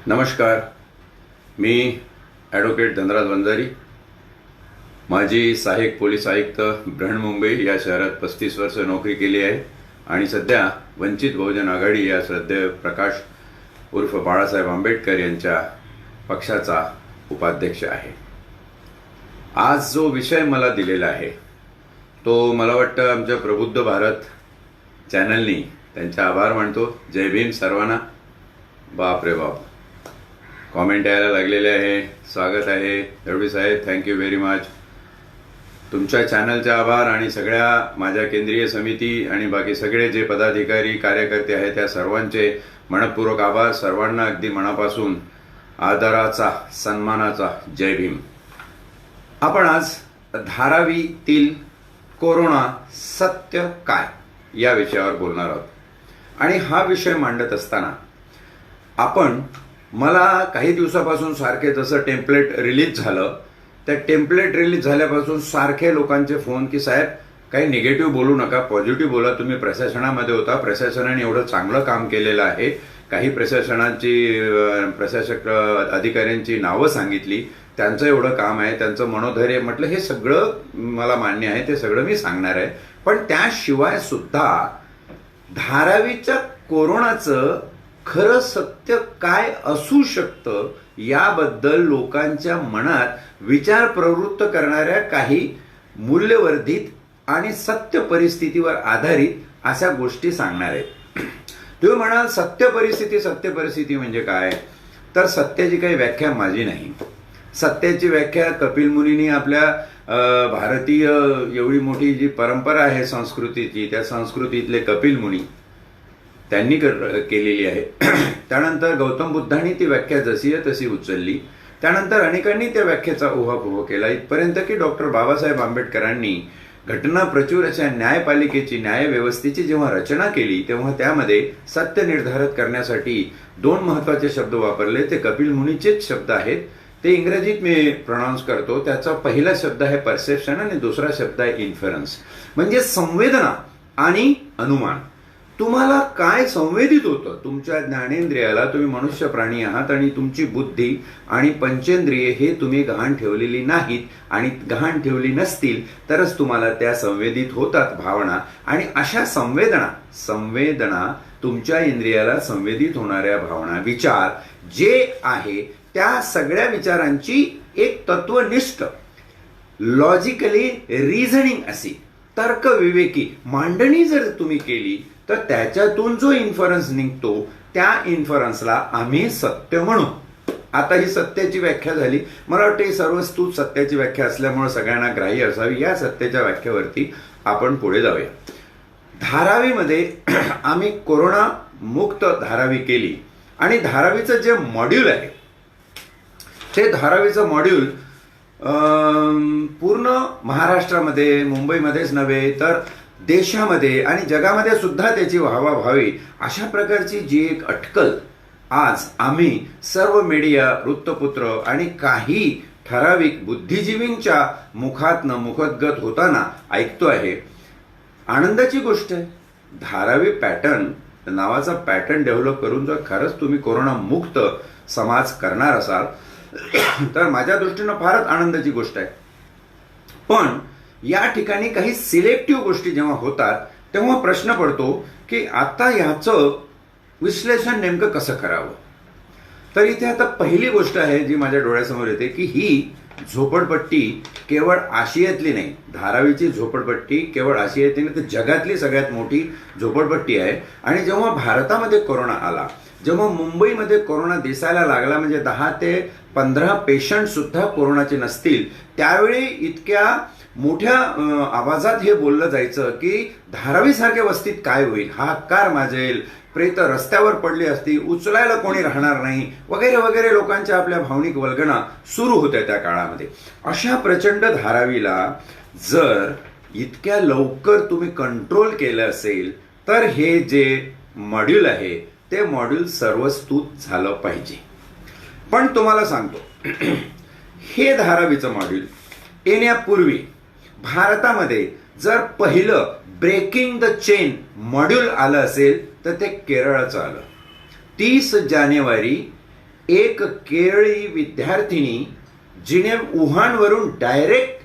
नमस्कार. मी ॲडव्होकेट धनराज वंजारी, माजी सहाय्यक पोलीस आयुक्त बृहन्मुंबई या शहरात 35 वर्ष नोकरी केली आहे आणि सध्या वंचित बहुजन आघाडी या श्रद्धेय प्रकाश उर्फ बाळासाहेब आंबेडकर यांच्या पक्षाचा उपाध्यक्ष आहे. आज जो विषय मला दिलेला आहे तो मला वाटतं आमच्या प्रबुद्ध भारत चॅनलनी त्यांचे आभार मानतो. जय भीम सर्वांना. बाप रे बाप, कॉमेंट यायला लागलेले आहे. स्वागत आहे दळवी साहेब, थँक्यू व्हेरी मच. तुमच्या चॅनलचे आभार आणि सगळ्या माझ्या केंद्रीय समिती आणि बाकी सगळे जे पदाधिकारी कार्यकर्ते आहेत त्या सर्वांचे मनपूर्वक आभार. सर्वांना अगदी मनापासून आदराचा सन्मानाचा जय भीम. आपण आज धारावीतील कोरोना सत्य काय या विषयावर बोलणार आहोत आणि हा विषय मांडत असताना मला काही दिवसापासून सारखे जसं टेम्पलेट रिलीज झालं, त्या टेम्पलेट रिलीज झाल्यापासून सारखे लोकांचे फोन की साहेब काही निगेटिव्ह बोलू नका, पॉझिटिव्ह बोला. तुम्ही प्रशासनामध्ये होता, प्रशासनाने एवढं चांगलं काम केलेलं आहे. काही प्रशासक अधिकाऱ्यांची नावं सांगितली, त्यांचं एवढं काम आहे, त्यांचं मनोधैर्य. म्हटलं हे सगळं मला मान्य आहे, ते सगळं मी सांगणार आहे. पण त्याशिवाय सुद्धा धारावीच्या कोरोनाचं खरं सत्य काय असू शकतं याबद्दल लोकांच्या मनात विचार प्रवृत्त करणाऱ्या काही मूल्यवर्धित आणि सत्य परिस्थितीवर आधारित अशा गोष्टी सांगणार आहेत. तुम्ही म्हणाल सत्य परिस्थिती म्हणजे काय? तर सत्याची काही व्याख्या माझी नाही. सत्याची व्याख्या कपिल मुनींनी आपल्या भारतीय एवढी मोठी जी परंपरा आहे संस्कृतीची, त्या संस्कृतीतले कपिल मुनी त्यांनी केलेली आहे. त्यानंतर गौतम बुद्धांनी ती व्याख्या जशी आहे तशी उचलली. त्यानंतर अनेकांनी त्या व्याख्येचा उहापोह केला, इथपर्यंत की डॉक्टर बाबासाहेब आंबेडकरांनी घटना प्रचुर अशा न्यायपालिकेची, न्यायव्यवस्थेची जेव्हा रचना केली तेव्हा त्यामध्ये सत्य निर्धारित करण्यासाठी 2 महत्वाचे शब्द वापरले. ते कपिल मुनीचेच शब्द आहेत. ते इंग्रजीत मी प्रोनाऊन्स करतो. त्याचा पहिला शब्द आहे परसेप्शन आणि दुसरा शब्द आहे इन्फरन्स. म्हणजे संवेदना आणि अनुमान. तुम्हाला काय संवेदित होतं तुमच्या ज्ञानेंद्रियाला? तुम्ही मनुष्य प्राणी आहात आणि तुमची बुद्धी आणि पंचेंद्रिय हे तुम्ही गहाण ठेवलेली नाहीत आणि गहाण ठेवली नसतील तरच तुम्हाला त्या संवेदित होतात भावना. आणि अशा संवेदना तुमच्या इंद्रियाला संवेदित होणाऱ्या भावना, विचार जे आहे त्या सगळ्या विचारांची एक तत्वनिष्ठ लॉजिकली रिझनिंग अशी तर्कविवेकी मांडणी जर तुम्ही केली तर त्याच्यातून जो इन्फरन्स निघतो त्या इन्फरन्सला आम्ही सत्य म्हणू. आता ही सत्याची व्याख्या झाली. मला वाटतं ही सर्वस्तुत सत्याची व्याख्या असल्यामुळे सगळ्यांना ग्राह्य असावी. या सत्याच्या व्याख्येवरती आपण पुढे जाऊया. धारावीमध्ये आम्ही कोरोना मुक्त धारावी केली आणि धारावीचं जे मॉड्यूल आहे ते धारावीचं मॉड्यूल पूर्ण महाराष्ट्रामध्ये, मुंबईमध्येच नव्हे तर देशामध्ये आणि जगामध्ये सुद्धा त्याची वाहवा व्हावी अशा प्रकारची जी एक अटकल आज आम्ही सर्व मीडिया, वृत्तपत्र आणि काही ठराविक बुद्धिजीवींच्या मुखातनं मुखोद्गत होताना ऐकतो आहे. आनंदाची गोष्ट आहे. धारावी पॅटर्न नावाचा पॅटर्न डेव्हलप करून जर खरंच तुम्ही कोरोना मुक्त समाज करणार असाल तर माझ्या दृष्टीनं फारच आनंदाची गोष्ट आहे. पण या ठिकाणी काही सिलेक्टिव्ह गोष्टी जेव्हा होतात तेव्हा प्रश्न पडतो की आता ह्याचं विश्लेषण नेमकं कसं करावं. तर इथे आता पहिली गोष्ट आहे जी माझ्या डोळ्यासमोर येते की ही झोपडपट्टी केवळ आशियातली नाही. धारावीची झोपडपट्टी केवळ आशियातली नाही तर जगातली सगळ्यात मोठी झोपडपट्टी आहे. आणि जेव्हा भारतामध्ये कोरोना आला, जेव्हा मुंबईमध्ये कोरोना दिसायला लागला, म्हणजे 10 ते 15 पेशंट सुद्धा कोरोनाचे नसतील, त्यावेळी इतक्या मोठ्या आवाजात हे बोललं जायचं की धारावीसारख्या वस्तीत काय होईल, हाहाकार माजेल, प्रेत रस्त्यावर पडली असती, उचलायला कोणी राहणार नाही वगैरे वगैरे लोकांच्या आपल्या भावनिक वल्गना सुरू होत्या त्या काळामध्ये. अशा प्रचंड धारावीला जर इतक्या लवकर तुम्ही कंट्रोल केलं असेल तर हे जे मॉड्यूल आहे ते मॉड्यूल सर्वस्तुत झालं पाहिजे. पण तुम्हाला सांगतो हे धारावीचं मॉड्यूल येण्यापूर्वी भारतामध्ये जर पहिलं ब्रेकिंग द चेन मॉड्यूल आलं असेल तर ते केरळचं आलं. 30 जानेवारी एक केरळी विद्यार्थिनी जिने वुहानवरून डायरेक्ट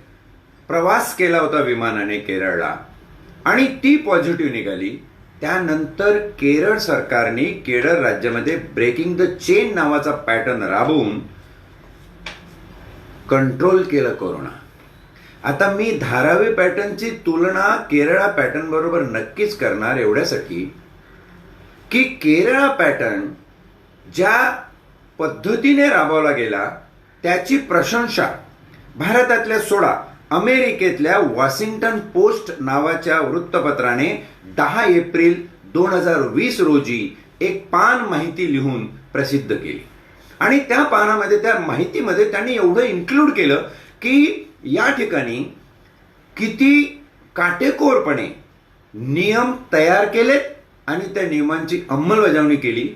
प्रवास केला होता विमानाने केरळला आणि ती पॉझिटिव्ह निघाली. त्यानंतर केरळ सरकारने केरळ राज्यामध्ये ब्रेकिंग द चेन नावाचा पॅटर्न राबवून कंट्रोल केलं कोरोना. आता मी धारावी पॅटर्नची तुलना केरळा पॅटर्न बरोबर नक्कीच करणार एवढ्यासाठी की केरळा पॅटर्न ज्या पद्धतीने राबवला गेला त्याची प्रशंसा भारतातल्या सोडा अमेरिकेतल्या वॉशिंग्टन पोस्ट नावाच्या वृत्तपत्राने 10 एप्रिल 2020 रोजी एक पान माहिती लिहून प्रसिद्ध केली. आणि त्या पानामध्ये त्या माहितीमध्ये त्यांनी एवढं इन्क्लूड केलं की या ठिकाणी किती काटेकोरपणे नियम तयार केलेत आणि त्या नियमांची अंमलबजावणी केली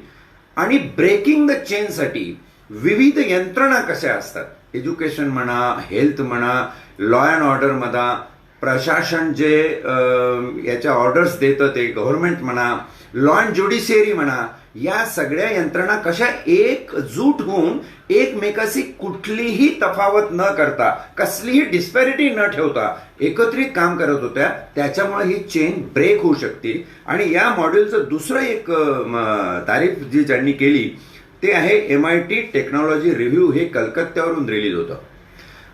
आणि ब्रेकिंग द चेनसाठी विविध यंत्रणा कशा असतात, एज्युकेशन म्हणा, हेल्थ म्हणा, लॉ अँड ऑर्डर म्हणा, प्रशासन जे याच्या ऑर्डर्स देतं ते गव्हर्नमेंट म्हणा, लॉ अँड ज्युडिशियरी म्हणा, या सगळ्या यंत्रणा कशा एकजूट होऊन एकमेकाशी कुठलीही तफावत न करता, कसलीही डिस्पॅरिटी न ठेवता एकत्रित काम करत होत्या. त्याच्यामुळे ही चेन ब्रेक होऊ शकते. आणि या मॉड्यूलचं दुसरं एक तारीफ जी ज्यांनी केली ते आहे MIT टेक्नॉलॉजी रिव्ह्यू. हे कलकत्त्यावरून रिलीज होतं.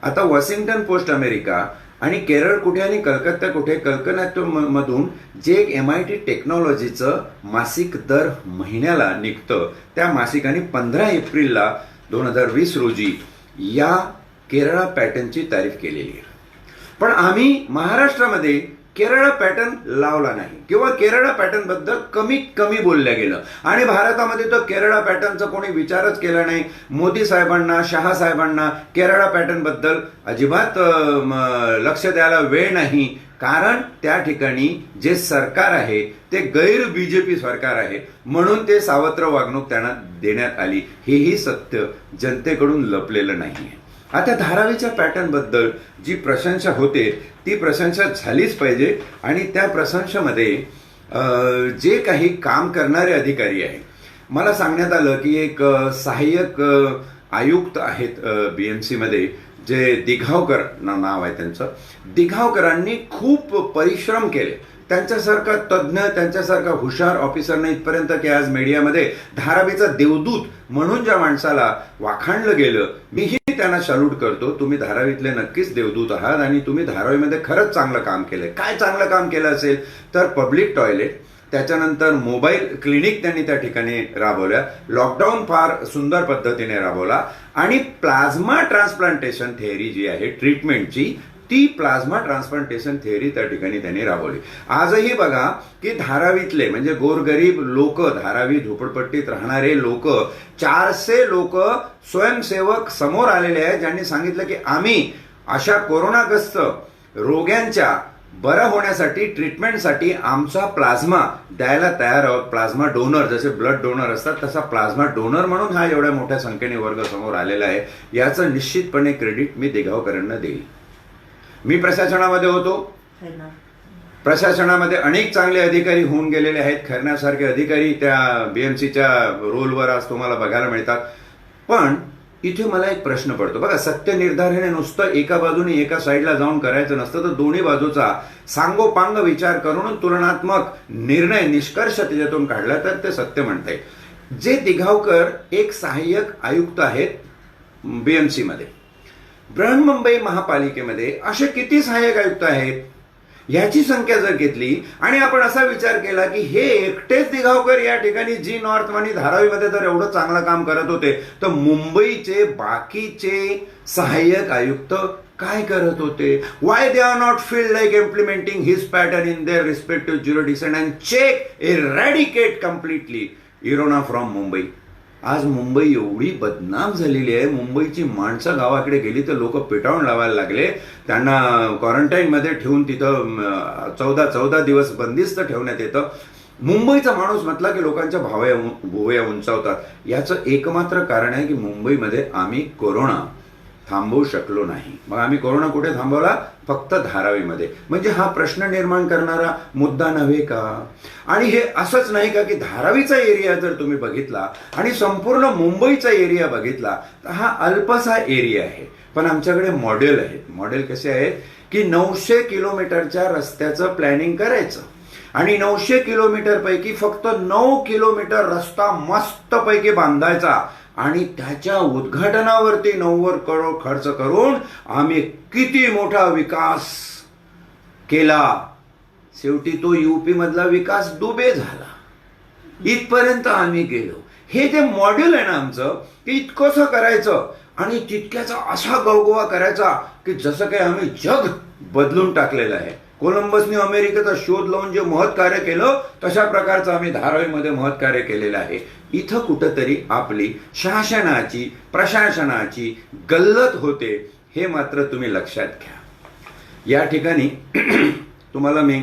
आता वॉशिंग्टन पोस्ट अमेरिका आणि केरळ कुठे आणि कलकत्ता कुठे, कलकत्त्यामधून जे एक MIT टेक्नॉलॉजीचं मासिक दर महिन्याला निघतं त्या मासिकाने 15 एप्रिलला 2020 रोजी या केरळा पॅटर्नची तारीफ केलेली आहे. पण आम्ही महाराष्ट्रामध्ये केरळ पॅटर्न लावला नाही किंवा केरळ पॅटर्न बद्दल कमीत कमी बोलल्या गेलं आणि भारतामध्ये तर केरळ पॅटर्नचा कोणी विचारच केला नाही. मोदी साहेबांना, शहा साहेबांना केरळ पॅटर्न बद्दल अजिबात लक्ष द्यायला वेळ नाही. कारण त्या ठिकाणी जे सरकार आहे ते गैर BJP सरकार आहे म्हणून ते सावत्र वागणूक त्यांना देण्यात आली. हेही सत्य जनतेकडून लपलेलं नाहीये. आता धारावीच्या पॅटर्न बद्दल जी प्रशंसा होते ती प्रशंसा झालीच पाहिजे आणि त्या प्रशंसेमध्ये जे काही काम करणारे अधिकारी आहेत, मला सांगण्यात आलं की एक सहाय्यक आयुक्त आहेत BMC मध्ये जे दिघावकर नाव आहे त्यांचं. दिघावकरांनी खूप परिश्रम केले. त्यांच्यासारखा तज्ज्ञ, त्यांच्यासारखा हुशार ऑफिसर नाही इथपर्यंत की आज मीडियामध्ये धारावीचा देवदूत म्हणून ज्या माणसाला वाखाणलं गेलं, मीही त्यांना सॅल्यूट करतो. तुम्ही धारावीतले नक्कीच देवदूत आहात आणि तुम्ही धारावीमध्ये खरंच चांगलं काम केलंय. काय चांगलं काम केलं असेल तर पब्लिक टॉयलेट, त्याच्यानंतर मोबाईल क्लिनिक त्यांनी त्या ठिकाणी राबवल्या, लॉकडाऊन फार सुंदर पद्धतीने राबवला आणि प्लाझ्मा ट्रान्सप्लांटेशन थेअरी जी आहे ट्रीटमेंटची, ती प्लाझ्मा ट्रान्सप्लांटेशन थेअरी त्या ठिकाणी त्यांनी राबवली. आजही बघा की धारावीतले म्हणजे गोरगरीब लोक, धारावी झोपडपट्टीत राहणारे लोक, 400 लोक स्वयंसेवक समोर आलेले आहेत ज्यांनी सांगितलं की आम्ही अशा कोरोनाग्रस्त रोग्यांच्या बरं होण्यासाठी, ट्रीटमेंटसाठी आमचा प्लाझ्मा द्यायला तयार आहोत. प्लाझ्मा डोनर, जसे ब्लड डोनर असतात तसा प्लाझ्मा डोनर म्हणून हा एवढ्या मोठ्या संख्येने वर्ग समोर आलेला आहे. याचं निश्चितपणे क्रेडिट मी दिघावकरांना देईल. मी प्रशासनामध्ये होतो. प्रशासनामध्ये अनेक चांगले अधिकारी होऊन गेलेले आहेत. खैरनासारखे अधिकारी त्या BMCच्या रोलवर आज तुम्हाला बघायला मिळतात. पण इथे मला एक प्रश्न पडतो. बघा, सत्य निर्धार हे नुसतं एका बाजूने एका साईडला जाऊन करायचं नसतं, तर दोन्ही बाजूचा सांगोपांग विचार करून तुलनात्मक निर्णय, निष्कर्ष त्याच्यातून काढला तर ते सत्य म्हणता येईल. जे दिघावकर एक सहाय्यक आयुक्त आहेत BMC मध्ये, बृहन्मुंबई महापालिकेमध्ये असे किती सहाय्यक आयुक्त आहेत याची संख्या जर घेतली आणि आपण असा विचार केला की हे एकटेच दिघावकर या ठिकाणी जी नॉर्थ आणि धारावीमध्ये जर एवढं चांगलं काम करत होते तर मुंबईचे बाकीचे सहाय्यक आयुक्त काय करत होते? Why they are not feel like implementing his pattern in their respective jurisdiction and check eradicate completely corona from Mumbai. आज मुंबई एवढी बदनाम झालेली आहे, मुंबईची माणसं गावाकडे गेली तर लोक पेटावून लावायला लागले. त्यांना क्वारंटाईनमध्ये ठेवून तिथं 14 दिवस बंदिस्त ठेवण्यात येतं. मुंबईचा माणूस म्हटला की लोकांच्या भुवया उंचावतात. याचं एकमात्र कारण आहे की मुंबईमध्ये आम्ही कोरोना थांबवू शकलो नाही. मग आम्ही कोरोना कुठे थांबवला? फक्त धारावीमध्ये. म्हणजे हा प्रश्न निर्माण करणारा मुद्दा नव्हे का? आणि हे असंच नाही का की धारावीचा एरिया जर तुम्ही बघितला आणि संपूर्ण मुंबईचा एरिया बघितला तर हा अल्पसा एरिया आहे. पण आमच्याकडे मॉडेल आहेत. मॉडेल कसे आहेत की 900 किलोमीटरच्या रस्त्याचं प्लॅनिंग करायचं आणि 900 किलोमीटर पैकी फक्त 9 किलोमीटर रस्ता मस्तपैकी बांधायचा आणि त्याच्या उद्घाटनावरती 90 करोड खर्च करून आम्ही किती मोठा विकास केला. शेवटी तो यूपी मधला विकास दुबे झाला. इथपर्यंत आम्ही गेलो. हे जे मॉड्यूल आहे ना आमचं, ते इतकंसं करायचं आणि तितक्याचा असा गवगवा करायचा की जसं काही आम्ही जग बदलून टाकलेलं आहे. कोलंबसने अमेरिकेचा शोध लावून जे महत्कार्य केलं तशा प्रकारचं आम्ही धारावीमध्ये महत्कार्य केलेलं आहे. इथं कुठंतरी आपली शासनाची प्रशासनाची गल्लत होते, हे मात्र तुम्ही लक्षात घ्या. या ठिकाणी तुम्हाला मी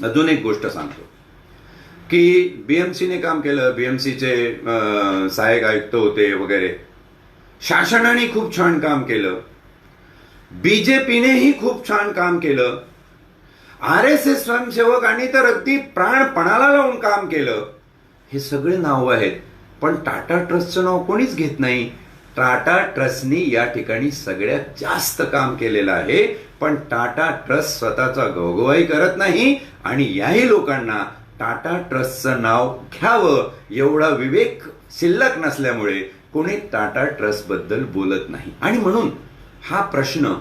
अजून एक गोष्ट सांगतो की बीएमसीने काम केलं. बीएमसीचे सहाय्यक आयुक्त होते वगैरे. शासनाने खूप छान काम केलं. बीजेपीनेही खूप छान काम केलं. RSS स्वयंसेवकांनी तर अगदी प्राणपणाला लावून काम केलं. हे सगळे नावं आहेत. पण टाटा ट्रस्टचं नाव कोणीच घेत नाही. टाटा ट्रस्टनी या ठिकाणी सगळ्यात जास्त काम केलेलं आहे. पण टाटा ट्रस्ट स्वतःचा गवगवाही करत नाही आणि याही लोकांना टाटा ट्रस्टचं नाव घ्यावं एवढा विवेक शिल्लक नसल्यामुळे कोणी टाटा ट्रस्ट बद्दल बोलत नाही. आणि म्हणून हा प्रश्न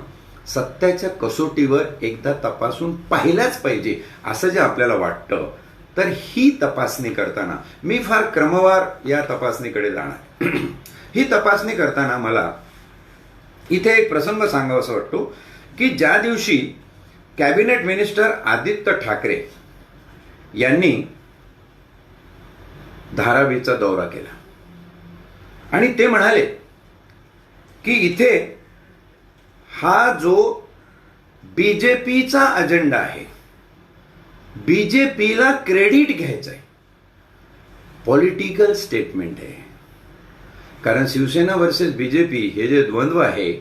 सत्याच्या कसोटीवर एकदा तपासून पाहिलाच पाहिजे असं जे आपल्याला वाटतं. तर ही तपासणी करताना मी फार क्रमवार या तपासणीकडे जाणार. ही तपासणी करताना मला इथे एक प्रसंग सांगावासा वाटतो की ज्या दिवशी कॅबिनेट मिनिस्टर आदित्य ठाकरे यांनी धारावीचा दौरा केला आणि ते म्हणाले की इथे हा जो बीजेपीचा अजेंडा आहे, बीजेपीला क्रेडिट घ्यायचंय. पॉलिटिकल स्टेटमेंट आहे. कारण शिवसेना वर्सेस बीजेपी हे जे द्वंद्व आहे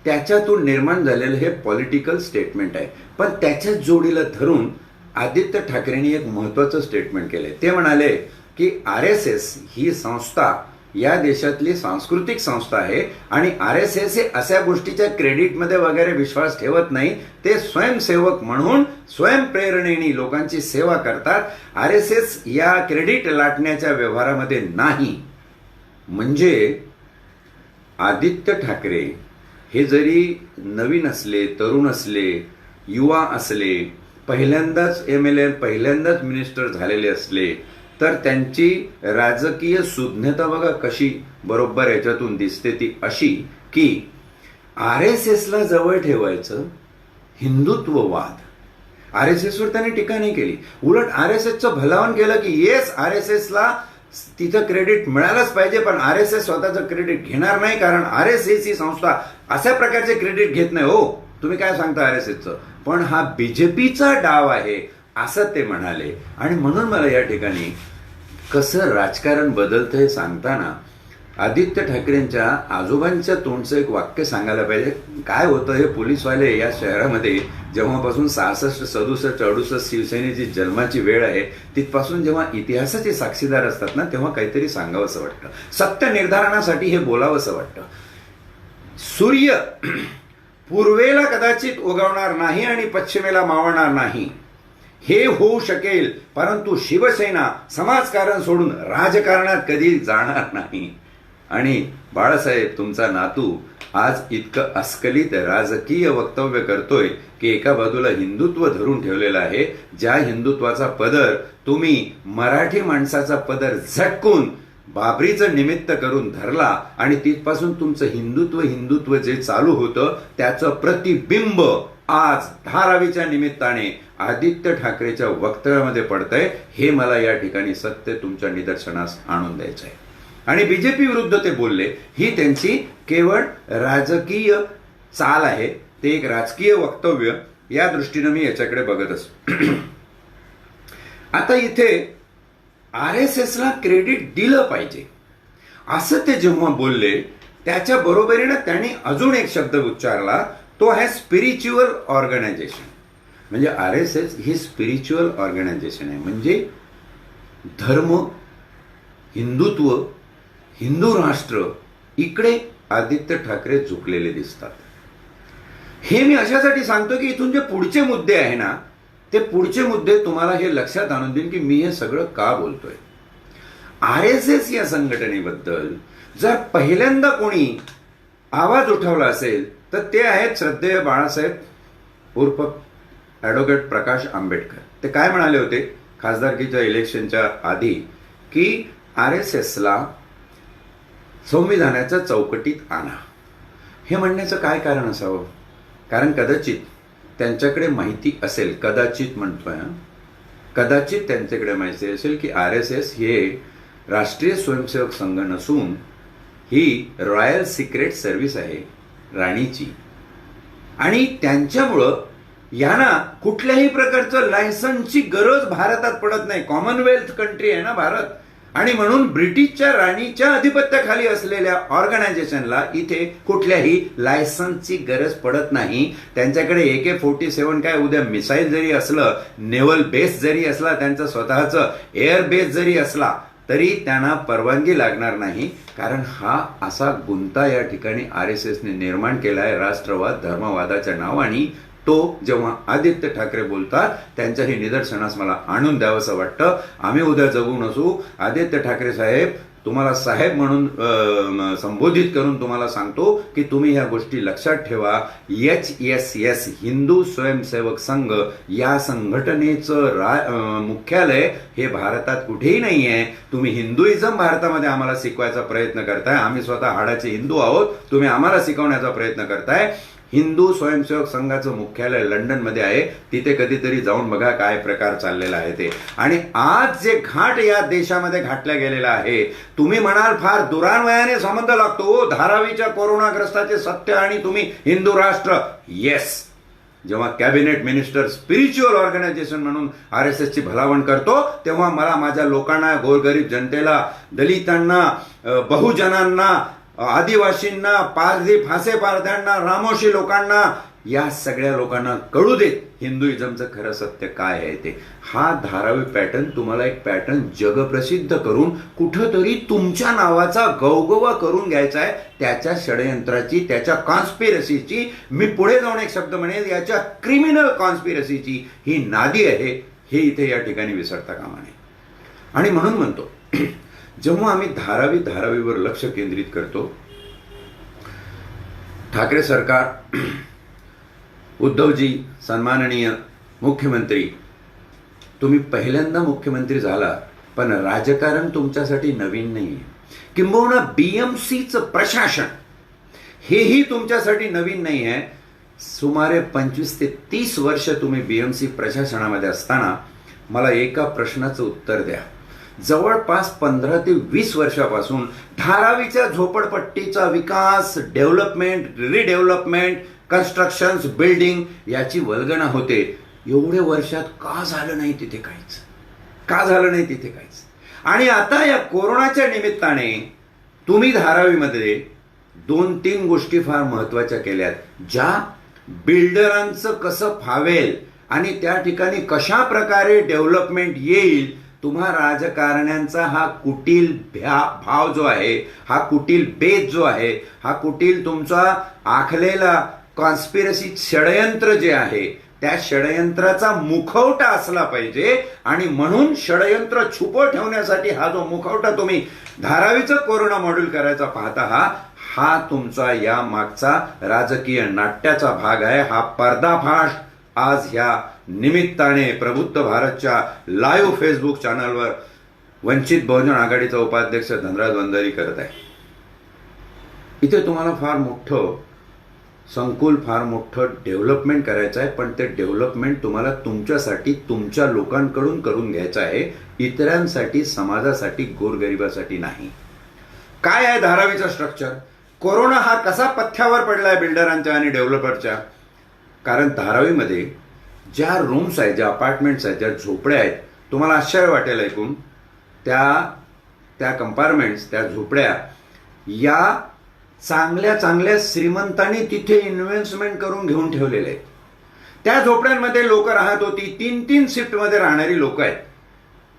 त्याच्यातून निर्माण झालेलं हे पॉलिटिकल स्टेटमेंट आहे. पण त्याच्याच जोडीला धरून आदित्य ठाकरेंनी एक महत्वाचं स्टेटमेंट केलंय. ते म्हणाले की RSS ही संस्था या देशातली सांस्कृतिक संस्था आहे आणि RSS हे अशा गोष्टीच्या क्रेडिटमध्ये वगैरे विश्वास ठेवत नाही. ते स्वयंसेवक म्हणून स्वयंप्रेरणेने लोकांची सेवा करतात. RSS या क्रेडिट लाटण्याच्या व्यवहारामध्ये नाही. म्हणजे आदित्य ठाकरे हे जरी नवीन असले, तरुण असले, युवा असले, पहिल्यांदाच MLA पहिल्यांदाच मिनिस्टर झालेले असले तर त्यांची राजकीय सुज्ञता बघा कशी बरोबर याच्यातून दिसते. ती अशी की RSSला जवळ ठेवायचं, हिंदुत्ववाद. RSSवर त्यांनी टीका नाही केली. उलट RSSचं भलावण केलं की येस RSSला तिचं क्रेडिट मिळालंच पाहिजे, पण RSS स्वतःचं क्रेडिट घेणार नाही कारण RSS ही संस्था अशा प्रकारचे क्रेडिट घेत नाही. हो, तुम्ही काय सांगता RSSचं? पण हा बीजेपीचा डाव आहे असं ते म्हणाले. आणि म्हणून मला या ठिकाणी कसं राजकारण बदलतं हे सांगताना आदित्य ठाकरेंच्या आजोबांच्या तोंडचं एक वाक्य सांगायला पाहिजे. काय होतं हे पोलीसवाले या शहरामध्ये जेव्हापासून 66, 67, 68 शिवसेनेची जन्माची वेळ आहे तिथपासून जेव्हा इतिहासाचे साक्षीदार असतात ना तेव्हा काहीतरी सांगावंसं वाटतं. सत्य निर्धारणासाठी हे बोलावंसं वाटतं. सूर्य पूर्वेला कदाचित उगवणार नाही आणि पश्चिमेला मावळणार नाही हे होऊ शकेल, परंतु शिवसेना समाजकारण सोडून राजकारणात कधी जाणार नाही. आणि बाळासाहेब तुमचा नातू आज इतकं अस्खलित राजकीय वक्तव्य करतोय की एका बाजूला हिंदुत्व धरून ठेवलेलं आहे. ज्या हिंदुत्वाचा पदर तुम्ही मराठी माणसाचा पदर झटकून बाबरीचं निमित्त करून धरला आणि तिथपासून तुमचं हिंदुत्व जे चालू होतं त्याचं प्रतिबिंब आज धारावीच्या निमित्ताने आदित्य ठाकरेच्या वक्तव्यामध्ये पडतंय. हे मला या ठिकाणी सत्य तुमच्या निदर्शनास आणून द्यायचं आहे. आणि बीजेपी विरुद्ध ते बोलले ही त्यांची केवळ राजकीय चाल आहे. ते एक राजकीय वक्तव्य या दृष्टीने मी याच्याकडे बघत असतो. आता इथे RSSला क्रेडिट दिलं पाहिजे असं ते जेव्हा बोलले त्याच्या बरोबरीनं त्यांनी अजून एक शब्द उच्चारला, तो आहे स्पिरिच्युअल ऑर्गनायझेशन. म्हणजे RSS ही स्पिरिच्युअल ऑर्गनायझेशन आहे. म्हणजे धर्म, हिंदुत्व, हिंदू राष्ट्र इकडे आदित्य ठाकरे झुकलेले दिसतात. हे मी अशासाठी सांगतो की इथून जे पुढचे मुद्दे आहे ना, ते पुढचे मुद्दे तुम्हाला हे लक्षात आणून देईन की मी हे सगळं का बोलतोय. RSS या संघटनेबद्दल जर पहिल्यांदा कोणी आवाज उठवला असेल तर ते आहेत श्रद्धेय बाळासाहेब उर्फ ॲडव्होकेट प्रकाश आंबेडकर. ते काय म्हणाले होते खासदारकीच्या इलेक्शनच्या आधी की RSSला संविधानाच्या चौकटीत आणा. हे म्हणण्याचं काय कारण असावं? कारण कदाचित त्यांच्याकडे माहिती असेल, कदाचित म्हणतोय, कदाचित त्यांच्याकडे माहिती असेल की RSS हे राष्ट्रीय स्वयंसेवक संघ नसून ही रॉयल सिक्रेट सर्व्हिस आहे राणीची. आणि त्यांच्यामुळं यांना कुठल्याही प्रकारचं लायसन्सची गरज भारतात पडत नाही. कॉमनवेल्थ कंट्री आहे ना भारत. आणि म्हणून ब्रिटिशच्या राणीच्या अधिपत्याखाली असलेल्या ऑर्गनायझेशनला इथे कुठल्याही लायसन्सची गरज पडत नाही. त्यांच्याकडे AK-47 काय उद्या मिसाईल जरी असलं, नेव्हल बेस जरी असला, त्यांचं स्वतःचं एअर बेस जरी असला, तरी त्यांना परवानगी लागणार नाही. कारण हा असा गुंता या ठिकाणी RSSने निर्माण केला आहे राष्ट्रवाद धर्मवादाच्या नावाने. तो जेव्हा आदित्य ठाकरे बोलतात त्यांच्याही निदर्शनास मला आणून द्यावंसं वाटतं. आम्ही उद्या जगू नसू, आदित्य ठाकरे साहेब तुम्हाला साहेब म्हणून संबोधित करून तुम्हाला सांगतो की तुम्ही ह्या गोष्टी लक्षात ठेवा. HSS हिंदू स्वयंसेवक संघ या संघटनेचं मुख्यालय हे भारतात कुठेही नाही आहे. तुम्ही हिंदुइझम भारतामध्ये आम्हाला शिकवायचा प्रयत्न करताय. आम्ही स्वतः हाडाचे हिंदू आहोत, तुम्ही आम्हाला शिकवण्याचा प्रयत्न करताय. हिंदू स्वयंसेवक संघाचं मुख्यालय लंडनमध्ये आहे. तिथे कधीतरी जाऊन बघा काय प्रकार चाललेला आहे ते. आणि आज जे घाट या देशामध्ये घातला गेलेला आहे, तुम्ही म्हणाल फार दुरान्वयाने संबंध लागतो धारावीच्या कोरोनाग्रस्ताचे सत्य आणि तुम्ही हिंदू राष्ट्र. येस, जेव्हा कॅबिनेट मिनिस्टर स्पिरिच्युअल ऑर्गनायझेशन म्हणून RSSची भलावण करतो तेव्हा मला माझ्या लोकांना, गोरगरीब जनतेला, दलितांना, बहुजनांना, आदिवासींना, पारधी फासे पारध्यांना, रामोशी लोकांना, या सगळ्या लोकांना कळू देत हिंदुइझमचं खरं सत्य काय आहे ते. हा धारावी पॅटर्न तुम्हाला एक पॅटर्न जगप्रसिद्ध करून कुठंतरी तुमच्या नावाचा गवगवा करून घ्यायचा आहे. त्याच्या षडयंत्राची, त्याच्या कॉन्स्पिरसीची, मी पुढे जाऊन एक शब्द म्हणेल, याच्या क्रिमिनल कॉन्स्पिरसीची ही नादी आहे. हे इथे या ठिकाणी विसरता कामा नये. आणि म्हणून म्हणतो जेव्हा आम्ही धारावीवर लक्ष केंद्रित करतो, ठाकरे सरकार, उद्धवजी सन्माननीय मुख्यमंत्री, तुम्ही पहिल्यांदा मुख्यमंत्री झाला, पण राजकारण तुमच्यासाठी नवीन नाही आहे. किंबहुना BMCचं प्रशासन हेही तुमच्यासाठी नवीन नाही आहे. सुमारे 25 ते 30 वर्ष तुम्ही BMC प्रशासनामध्ये असताना मला एका प्रश्नाचं उत्तर द्या. जवळपास 15 ते 20 वर्षापासून धारावीच्या झोपडपट्टीचा विकास, डेव्हलपमेंट, रिडेव्हलपमेंट, कन्स्ट्रक्शन्स, बिल्डिंग याची वल्गना होते. एवढ्या वर्षात का झालं नाही तिथे काहीच? का झालं नाही तिथे काहीच? आणि आता या कोरोनाच्या निमित्ताने तुम्ही धारावीमध्ये 2-3 गोष्टी फार महत्वाच्या केल्यात, ज्या बिल्डरांचं कसं फावेल आणि त्या ठिकाणी कशा प्रकारे डेव्हलपमेंट येईल. तुम्हा राजकारण्यांचा हा कुटील भाव जो आहे, हा कुटील बेत जो आहे, हा कुटील तुमचा आखलेला कॉन्स्पिरसी षडयंत्र जे आहे, त्या षडयंत्राचा मुखवटा असला पाहिजे. आणि म्हणून षडयंत्र छुपं ठेवण्यासाठी हा जो मुखवटा तुम्ही धारावीचं कोरोना मॉड्यूल करायचा पाहता, हा तुमचा या मागचा राजकीय नाट्याचा भाग आहे. हा पर्दाफाश आज ह्या निमित्ताने प्रबुद्ध भारतच्या लाईव्ह फेसबुक चॅनलवर वंचित बहुजन आघाडीचा उपाध्यक्ष धनराज वंजारी करत आहे. इथे तुम्हाला फार मोठं संकुल, फार मोठं डेव्हलपमेंट करायचं आहे, पण ते डेव्हलपमेंट तुम्हाला तुमच्यासाठी, तुमच्या लोकांकडून करून घ्यायचं आहे, इतरांसाठी, समाजासाठी, गोरगरिबासाठी नाही. काय आहे धारावीचं स्ट्रक्चर? कोरोना हा कसा पथ्यावर पडलाय बिल्डरांच्या आणि डेव्हलपरच्या? कारण धारावीमध्ये ज्या रूम्स आहेत, ज्या अपार्टमेंट्स आहेत, ज्या झोपड्या आहेत, तुम्हाला आश्चर्य वाटेल ऐकून, त्या कंपार्टमेंट्स, त्या झोपड्या या चांगल्या चांगल्या श्रीमंतांनी तिथे इन्व्हेस्टमेंट करून घेऊन ठेवलेले आहेत. त्या झोपड्यांमध्ये लोक राहत होती. 3-3 शिफ्टमध्ये राहणारी लोक आहेत.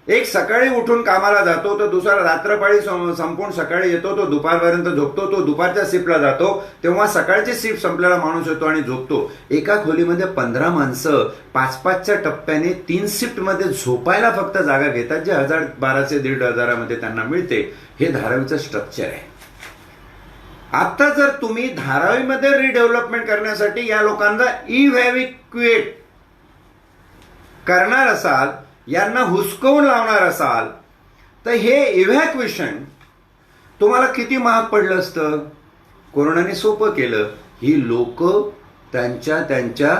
एक सकाळी उठून कामाला जातो, तो दुसरा रात्रपाळी संपून सकाळी येतो, तो दुपारपर्यंत झोपतो, तो दुपारच्या शिफ्टला जातो, तेव्हा सकाळची शिफ्ट संपलेला माणूस येतो आणि झोपतो. एका खोलीमध्ये 15 माणसं 5-5च्या टप्प्याने 3 शिफ्टमध्ये झोपायला फक्त जागा घेतात, जे 1,000-1,200-1,500 त्यांना मिळते. हे धारावीचं स्ट्रक्चर आहे. आता जर तुम्ही धारावीमध्ये रिडेव्हलपमेंट करण्यासाठी या लोकांना इव्हॅक्युएट करणार असाल, यांना हुसकवून लावणार असाल, तर हे इव्हॅक्युएशन तुम्हाला किती महाग पडलं असतं. कोरोनाने सोपं केलं. ही लोक त्यांच्या त्यांच्या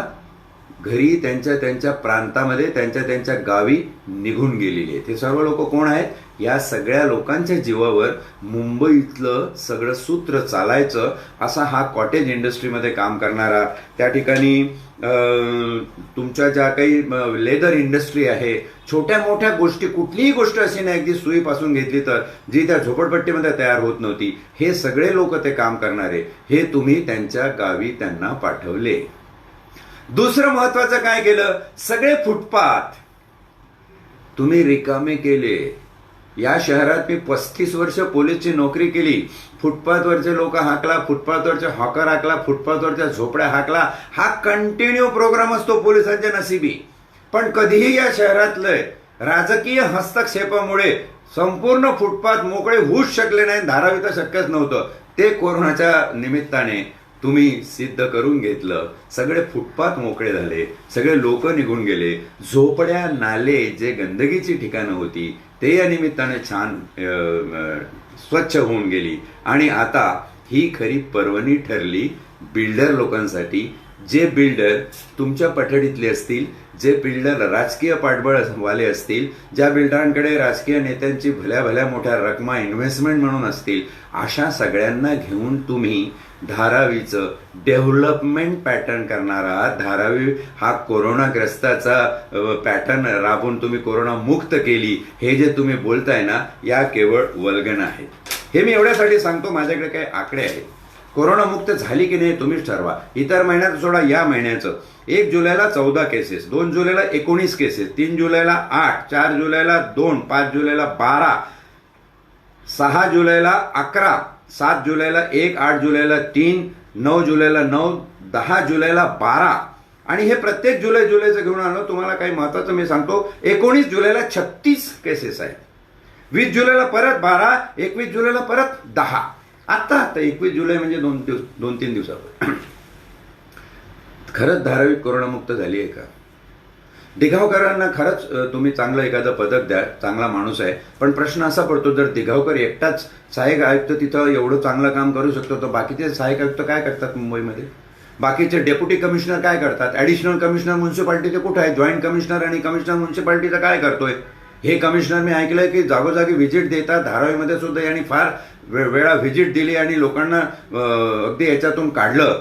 घरी, त्यांच्या त्यांच्या प्रांतामध्ये, त्यांच्या त्यांच्या गावी निघून गेलेली आहेत. हे सर्व लोक कोण आहेत? या सगळ्या लोकांच्या जीवावर मुंबईतलं सगळं सूत्र चालायचं असा हा कॉटेज इंडस्ट्रीमध्ये काम करणारा, त्या ठिकाणी तुमच्या ज्या काही लेदर इंडस्ट्री आहे, छोट्या मोठ्या गोष्टी, कुठलीही गोष्ट अशी नाही अगदी सुईपासून घेतली तर जी त्या झोपडपट्टीमध्ये तयार होत नव्हती, हे सगळे लोक ते काम करणारे, हे तुम्ही त्यांच्या गावी त्यांना पाठवले. दुसरं महत्वाचं काय केलं? सगळे फुटपाथ तुम्ही रिकामे केले. या शहरात मी 35 वर्ष पोलीसची नोकरी केली. फुटपाथवरचे लोक हाकला, फुटपाथवरचे हॉकर हाकला, फुटपाथवरच्या झोपड्या हाकला. हा कंटिन्यू प्रोग्राम असतो पोलिसांच्या नशिबी. पण कधीही या शहरातलं राजकीय हस्तक्षेपामुळे संपूर्ण फुटपाथ मोकळे होऊच शकले नाही. धारावी तर शक्यच नव्हतं. ते कोरोनाच्या निमित्ताने तुम्ही सिद्ध करून घेतलं. सगळे फुटपाथ मोकळे झाले, सगळे लोक निघून गेले. झोपड्या, नाले, जे गंदगीची ठिकाणं होती ते या निमित्ताने छान स्वच्छ होऊन गेली. आणि आता ही खरी पर्वणी ठरली बिल्डर लोकांसाठी. जे बिल्डर तुमच्या पठडीतले असतील, जे बिल्डर राजकीय पाठबळवाले असतील, ज्या बिल्डरांकडे राजकीय नेत्यांची भल्या भल्या मोठ्या रकमा इन्व्हेस्टमेंट म्हणून असतील, अशा सगळ्यांना घेऊन तुम्ही धारावीचं डेव्हलपमेंट पॅटर्न करणारा, धारावी हा कोरोनाग्रस्ताचा पॅटर्न राबवून तुम्ही कोरोना मुक्त केली, हे जे तुम्ही बोलताय ना, या केवळ वल्गना आहेत. हे मी एवढ्यासाठी सांगतो, माझ्याकडे काही आकडे आहेत. कोरोना मुक्त झाली की नाही तुम्हीच ठरवा. इतर महिन्यात सोडा, या महिन्याचं 1 जुलैला 14 केसेस, 2 जुलैला 19 केसेस, 3 जुलैला 8, 4 जुलैला 2, 5 जुलैला 12, 6 जुलैला 11, 7 जुलैला 1, 8 जुलैला 3, 9 जुलैला 9, 10 जुलैला 12. आणि हे प्रत्येक जुलैचं घेऊन आलो. तुम्हाला काही महत्वाचं मी सांगतो. 19 जुलैला 36 केसेस आहेत. 20 जुलैला परत 12, 21 जुलैला परत 10. आता 21 जुलै म्हणजे 2-3 दिवसावर खरंच धारावी कोरोनामुक्त झाली आहे का? दिघावकरांना खरंच तुम्ही चांगलं एखादं पदक द्या, चांगला माणूस आहे. पण प्रश्न असा पडतो, जर दिघावकर एकटाच सहाय्यक आयुक्त तिथं एवढं चांगलं काम करू शकतो, तर बाकीचे सहाय्यक आयुक्त काय करतात मुंबईमध्ये? बाकीचे डेप्युटी कमिशनर काय करतात? ॲडिशनल कमिशनर म्युन्सिपाल्टीचे कुठे आहे? जॉईंट कमिशनर आणि कमिशनर म्युन्सिपाल्टीचं काय करतोय? हे कमिशनर मी ऐकलंय की जागोजागी व्हिजिट देतात. धारावीमध्ये सुद्धा यांनी फार वेळा व्हिजिट दिली आणि लोकांना अगदी याच्यातून काढलं.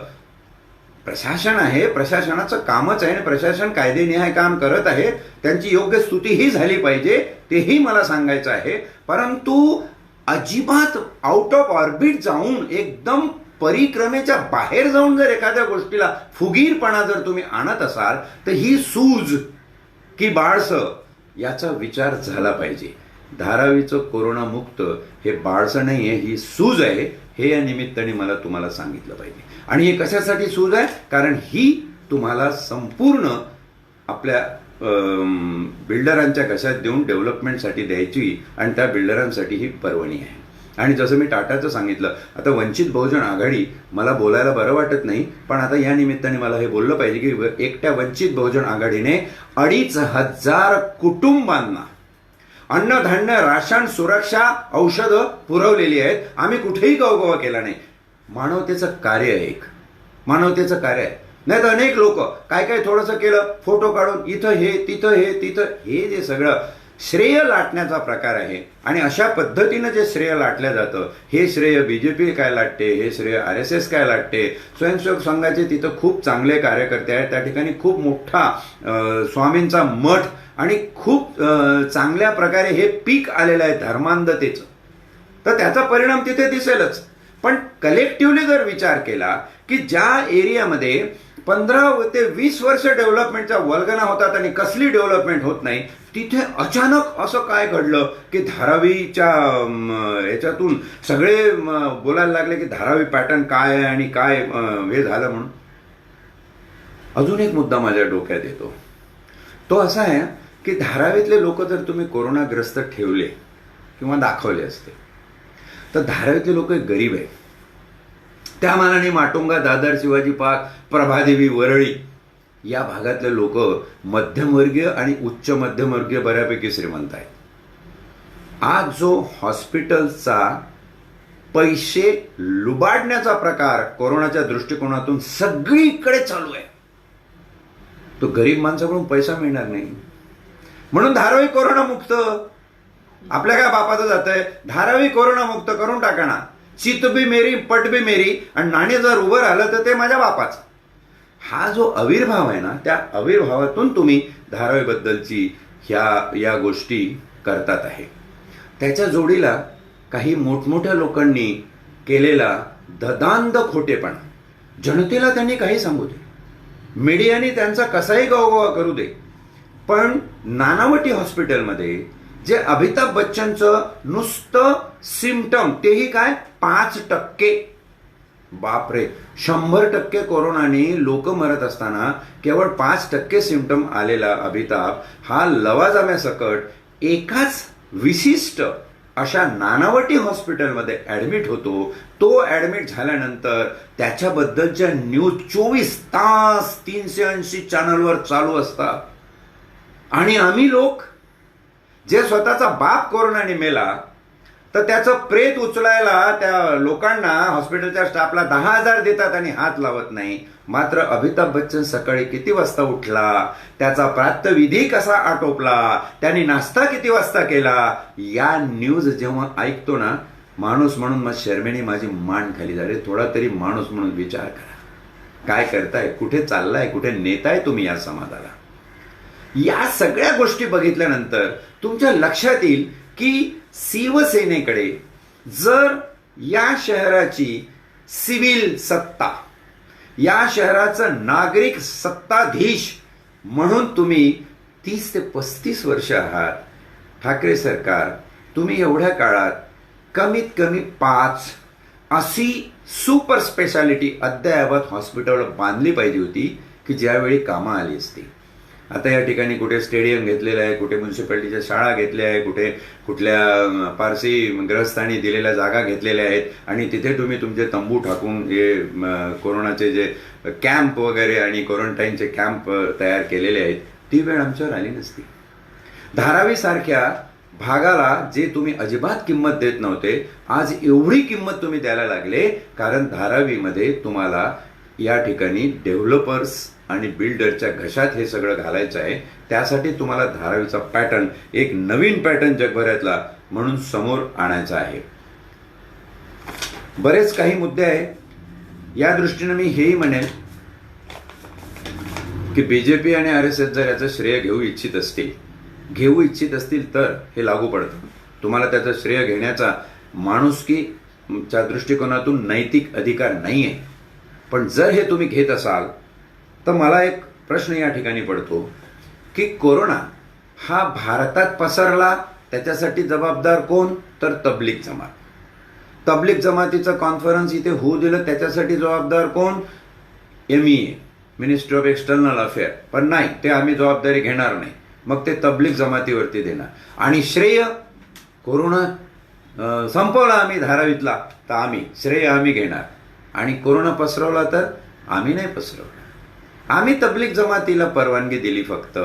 प्रशासन आहे, प्रशासनाचं कामच आहे, आणि प्रशासन कायदेनिहाय काम करत आहे. त्यांची योग्य स्तुतीही झाली पाहिजे, तेही मला सांगायचं आहे. परंतु अजिबात आउट ऑफ ऑर्बिट जाऊन, एकदम परिक्रमेच्या बाहेर जाऊन जर एखाद्या गोष्टीला फुगीरपणा जर तुम्ही आणत असाल, तर ही सूज की बाळसं याचा विचार झाला पाहिजे. धारावीचं कोरोनामुक्त हे बाळसं नाहीये, ही सूज आहे. हे या निमित्ताने मला तुम्हाला सांगितलं पाहिजे. आणि हे कशासाठी सूज आहे? कारण ही तुम्हाला संपूर्ण आपल्या बिल्डरांच्या कशात देऊन डेव्हलपमेंटसाठी द्यायची, आणि त्या बिल्डरांसाठी ही पर्वणी आहे. आणि जसं मी टाटाचं सांगितलं, आता वंचित बहुजन आघाडी, मला बोलायला बरं वाटत नाही, पण आता या निमित्ताने मला हे बोललं पाहिजे की एकट्या वंचित बहुजन आघाडीने 2,500 कुटुंबांना अन्नधान्य, राशन, सुरक्षा, औषधं पुरवलेली आहेत. आम्ही कुठेही गवगवा केला नाही. मानवतेचं कार्य आहे, एक मानवतेचं कार्य आहे. नाही तर अनेक लोक काय काय थोडंसं केलं, फोटो काढून इथं हे तिथं हे तिथं, हे जे सगळं श्रेय लाटण्याचा प्रकार आहे. आणि अशा पद्धतीनं जे श्रेय लाटलं जातं, हे श्रेय बीजेपी काय लाटते, हे श्रेय RSS काय लाटते. स्वयंसेवक संघाचे तिथं खूप चांगले कार्यकर्ते आहेत. त्या ठिकाणी खूप मोठा स्वामींचा मठ आणि खूप चांगल्या प्रकारे हे पीक आलेलं आहे धर्मांधतेचं. तर त्याचा परिणाम तिथे दिसेलच. पण कलेक्टिव्हली जर विचार केला की ज्या एरियामध्ये 15 ते 20 वर्ष डेव्हलपमेंटच्या वल्गना होतात आणि कसली डेव्हलपमेंट होत नाही, तिथे अचानक असं काय घडलं की धारावीच्या याच्यातून सगळे बोलायला लागले की धारावी पॅटर्न काय आहे आणि काय हे झालं म्हणून. अजून एक मुद्दा माझ्या डोक्यात येतो, तो असा आहे की धारावीतले लोक जर तुम्ही कोरोनाग्रस्त ठेवले किंवा दाखवले असते तर धारावीतले लोक गरीब आहेत. त्या मानाने माटुंगा, दादर, शिवाजी पार्क, प्रभादेवी, वरळी या भागातले लोक मध्यमवर्गीय आणि उच्च मध्यमवर्गीय बऱ्यापैकी श्रीमंत आहेत. आज जो हॉस्पिटलचा पैसे लुबाडण्याचा प्रकार कोरोनाच्या दृष्टिकोनातून सगळीकडे चालू आहे, तो गरीब माणसाकडून पैसा मिळणार नाही. म्हणून धारावी कोरोना मुक्त. आपल्या काय बापाचं जात आहे, धारावी कोरोना मुक्त करून टाका ना. चित बी मेरी पट बी मेरी, आणि नाणे जर उभं राहिलं तर ते माझ्या बापाचं. हा जो आविर्भाव आहे ना, त्या आविर्भावातून तुम्ही धारावीबद्दलची या गोष्टी करतात आहे. त्याच्या जोडीला काही मोठमोठ्या लोकांनी केलेला ददांध खोटेपणा, जनतेला त्यांनी काही सांगू दे, मीडियाने त्यांचा कसाही गवगवा करू दे, पण नानावटी हॉस्पिटलमध्ये जे अमिताभ बच्चनचं नुसतं सिम्पटम, तेही काय 5%, बापरे, 100% कोरोनाने लोक मरत असताना केवळ 5% सिम्पटम आलेला अमिताभ हा लवाजम्यासकट एकाच विशिष्ट अशा नानावटी हॉस्पिटलमध्ये ऍडमिट होतो. तो ऍडमिट झाल्यानंतर त्याच्याबद्दलच्या न्यूज 24 तास 380 चॅनलवर चालू असतात. आणि आम्ही लोक जे स्वतःचा बाप कोरोनाने मेला तर त्याचं प्रेत उचलायला त्या लोकांना, हॉस्पिटलच्या स्टाफला 10,000 देतात आणि हात लावत नाही. मात्र अमिताभ बच्चन सकाळी किती वाजता उठला, त्याचा प्रातःविधी कसा आटोपला, त्यांनी नाश्ता किती वाजता केला, या न्यूज जेव्हा ऐकतो ना माणूस म्हणून मग शर्मेने माझी मान खाली झाली. थोडा तरी माणूस म्हणून विचार करा, काय करताय, कुठे चाललाय, कुठे नेताय तुम्ही या समाजाला. या सगळ्या गोष्टी बघितल्यानंतर तुमच्या लक्षात येईल की शिवसेनेकडे जर या शहराची सिव्हिल सत्ता, या शहराचं नागरिक सत्ताधीश म्हणून तुम्ही 30 ते 35 वर्ष आहात, ठाकरे सरकार, तुम्ही एवढ्या काळात कमीत कमी 5 अशी सुपर स्पेशालिटी अद्ययावत हॉस्पिटल बांधली पाहिजे होती की ज्यावेळी कामं आली असती. आता या ठिकाणी कुठे स्टेडियम घेतलेलं आहे, कुठे म्युन्सिपाल्टीच्या शाळा घेतल्या आहे, कुठे कुठल्या पारसी ग्रस्तांनी दिलेल्या जागा घेतलेल्या आहेत आणि तिथे तुम्ही तुमचे तंबू टाकून हे कोरोनाचे जे कॅम्प वगैरे आणि क्वारंटाईनचे कॅम्प तयार केलेले आहेत, ती वेळ आमच्यावर आली नसती. धारावीसारख्या भागाला जे तुम्ही अजिबात किंमत देत नव्हते, आज एवढी किंमत तुम्ही द्यायला लागले, कारण धारावीमध्ये तुम्हाला या ठिकाणी डेव्हलपर्स आणि बिल्डरच्या घशात हे सगळं घालायचं आहे. त्यासाठी तुम्हाला धारावीचा पॅटर्न, एक नवीन पॅटर्न जगभरातला म्हणून समोर आणायचा आहे. बरेच काही मुद्दे आहेत. या दृष्टीने मी हेही म्हणेन की बीजेपी आणि RSS जर याचं श्रेय घेऊ इच्छित असतील तर हे लागू पडतं. तुम्हाला त्याचं श्रेय घेण्याचा माणुसकीच्या दृष्टिकोनातून नैतिक अधिकार नाही आहे. पण जर हे तुम्ही घेत असाल तर मला एक प्रश्न या ठिकाणी पडतो की कोरोना हा भारतात पसरला, त्याच्यासाठी जबाबदार कोण, तर तबलीग जमात. तबलीग जमातीचं कॉन्फरन्स इथे होऊ दिलं, त्याच्यासाठी जबाबदार कोण, MEA, ministry of external affair. पण नाही, ते आम्ही जबाबदारी घेणार नाही, मग ते तबलीग जमातीवरती देणार. आणि श्रेय, कोरोना संपवला आम्ही धारावीतला तर श्रेय आम्ही घेणार, आणि कोरोना पसरवला तर आम्ही नाही पसरवला. आम्ही तबलीग जमातीला परवानगी दिली फक्त,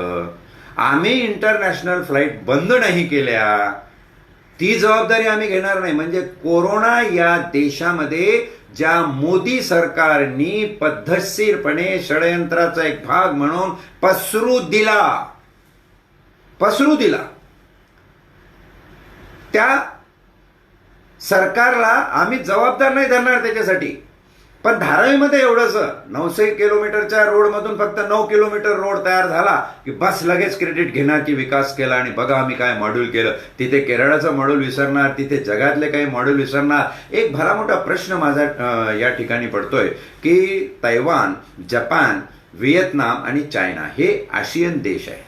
आम्ही इंटरनॅशनल फ्लाईट बंद नाही केल्या, ती जबाबदारी आम्ही घेणार नाही. म्हणजे कोरोना या देशामध्ये ज्या मोदी सरकारनी पद्धतशीरपणे षडयंत्राचा एक भाग म्हणून पसरू दिला, त्या सरकारला आम्ही जबाबदार नाही धरणार त्याच्यासाठी. पण धारावीमध्ये एवढंच 900 किलोमीटरच्या रोडमधून फक्त 9 किलोमीटर रोड तयार झाला की बस लगेच क्रेडिट घेणार की विकास केला आणि बघा आम्ही काय मॉड्यूल केलं. तिथे केरळाचं मॉड्यूल विसरणार, तिथे जगातले काही मॉड्यूल विसरणार. एक भला मोठा प्रश्न माझा या ठिकाणी पडतोय की तैवान, जपान, व्हिएतनाम आणि चायना हे आशियन देश आहे.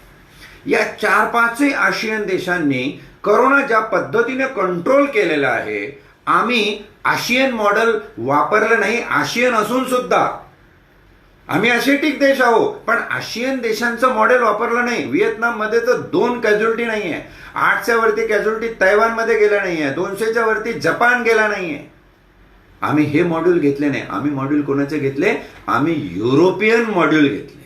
या 4-5 आशियन देशांनी कोरोना ज्या पद्धतीने कंट्रोल केलेला आहे, आम्ही आशियन मॉडेल वापरलं नाही. आशियन असून सुद्धा आम्ही आशियाटिक देश आहोत, पण आशियन देशांचं मॉडेल वापरलं नाही. व्हिएतनाममध्ये तर 2 कॅज्युअलिटी नाहीये, 8च्या वरती कॅज्युअलिटी तैवानमध्ये गेल्या नाहीये, 200च्या वरती जपान गेला नाहीये. आम्ही हे मॉड्यूल घेतले नाही. आम्ही मॉड्यूल कोणाचे घेतले? आम्ही युरोपियन मॉड्यूल घेतले.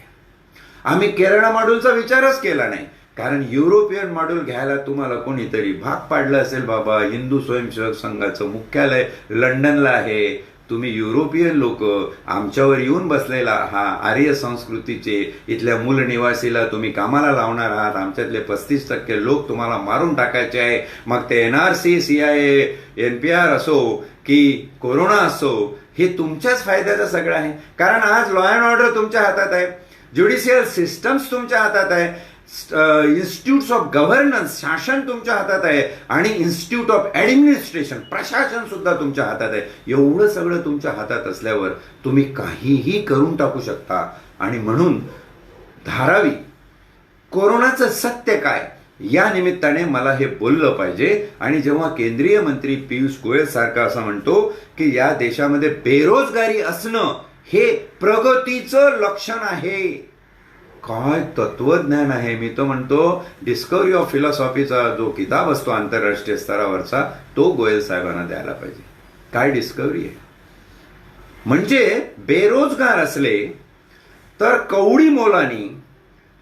आम्ही केरळ मॉड्यूलचा विचारच केला नाही, कारण युरोपियन मॉड्यूल घ्यायला तुम्हाला कोणीतरी भाग पाडलं असेल. बाबा, हिंदू स्वयंसेवक संघाचं मुख्यालय लंडनला आहे. तुम्ही युरोपियन लोक आमच्यावर येऊन बसलेला हा आर्य संस्कृतीचे इथल्या मूल निवासीला तुम्ही कामाला लावणार आहात. आमच्यातले 35% लोक तुम्हाला मारून टाकायचे आहे. मग ते NRC, CIA, NPR असो की कोरोना असो, हे तुमच्याच फायद्याचं सगळं आहे. कारण आज लॉ अँड ऑर्डर तुमच्या हातात आहे, ज्युडिशियल सिस्टम्स तुमच्या हातात आहे, इन्स्टिट्यूट्स ऑफ गव्हर्नन्स शासन तुमच्या हातात आहे आणि इन्स्टिट्यूट ऑफ ऍडमिनिस्ट्रेशन प्रशासन सुद्धा तुमच्या हातात आहे. एवढं सगळं तुमच्या हातात असल्यावर तुम्ही काहीही करून टाकू शकता. आणि म्हणून धारावी कोरोनाचं सत्य काय या निमित्ताने मला हे बोललं पाहिजे. आणि जेव्हा केंद्रीय मंत्री पियुष गोयल सारखा असं म्हणतो की या देशामध्ये बेरोजगारी असणं हे प्रगतीचं लक्षण आहे, काय तत्वज्ञान आहे. मी तो म्हणतो डिस्कव्हरी ऑफ फिलॉसॉफीचा जो किताब असतो आंतरराष्ट्रीय स्तरावरचा, तो गोयल साहेबांना द्यायला पाहिजे. काय डिस्कव्हरी आहे. म्हणजे बेरोजगार असले तर कवडी मोलानी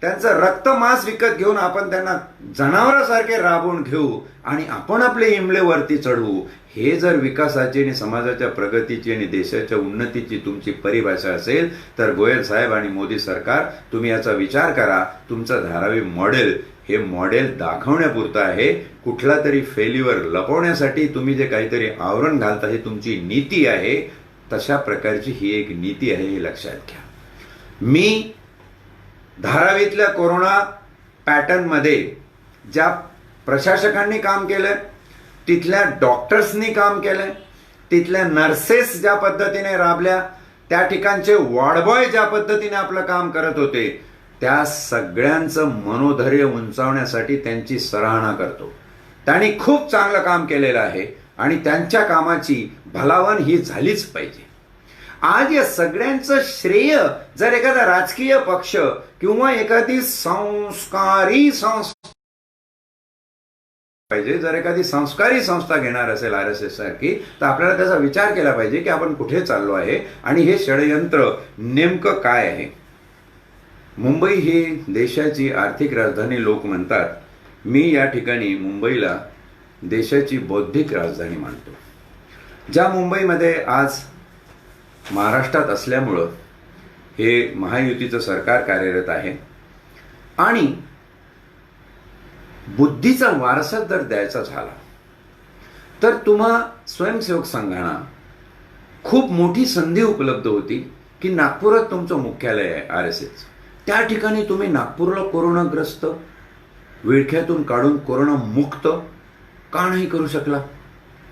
त्यांचं रक्त मांस विकत घेऊन आपण त्यांना जनावरासारखे राबवून घेऊ आणि आपण आपले इमलेवरती चढवू. हे जर विकासाची आणि समाजाच्या प्रगतीची आणि देशाच्या उन्नतीची तुमची परिभाषा असेल तर गोयल साहेब आणि मोदी सरकार, तुम्ही याचा विचार करा. तुमचं धारावी मॉडेल हे मॉडेल दाखवण्यापुरतं आहे. कुठला तरी फेल्युअर लपवण्यासाठी तुम्ही जे काहीतरी आवरण घालता हे तुमची नीती आहे. तशा प्रकारची ही एक नीती आहे, हे लक्षात घ्या. मी धारावीतल्या कोरोना पॅटर्नमध्ये ज्या प्रशासकांनी काम केलंय, तिथल्या डॉक्टर्सनी काम केलंय, तिथल्या नर्सेस ज्या पद्धतीने राबल्या, त्या ठिकाणचे वॉर्डबॉय ज्या पद्धतीने आपलं काम करत होते, त्या सगळ्यांचं मनोधैर्य उंचावण्यासाठी त्यांची सराहना करतो. त्यांनी खूप चांगलं काम केलेलं आहे आणि त्यांच्या कामाची भलावण ही झालीच पाहिजे. आज या सगळ्यांचं श्रेय जर एखादा राजकीय पक्ष किंवा एखादी संस्कारी संस्था पाहिजे, जर एखादी संस्कारी संस्था घेणार असेल RSS सारखी, तर आपल्याला त्याचा विचार केला पाहिजे की आपण कुठे चाललो आहे आणि हे षडयंत्र नेमकं काय आहे. मुंबई ही देशाची आर्थिक राजधानी लोक म्हणतात. मी या ठिकाणी मुंबईला देशाची बौद्धिक राजधानी मानतो. ज्या मुंबईमध्ये आज महाराष्ट्रात असल्यामुळं हे महायुतीचं सरकार कार्यरत आहे आणि बुद्धीचा वारसा जर द्यायचा झाला तर तुम्हा स्वयंसेवक संघांना खूप मोठी संधी उपलब्ध होती की नागपुरात तुमचं मुख्यालय आहे RSS. त्या ठिकाणी तुम्ही नागपूरला कोरोनाग्रस्त विळख्यातून काढून कोरोना मुक्त का नाही करू शकला.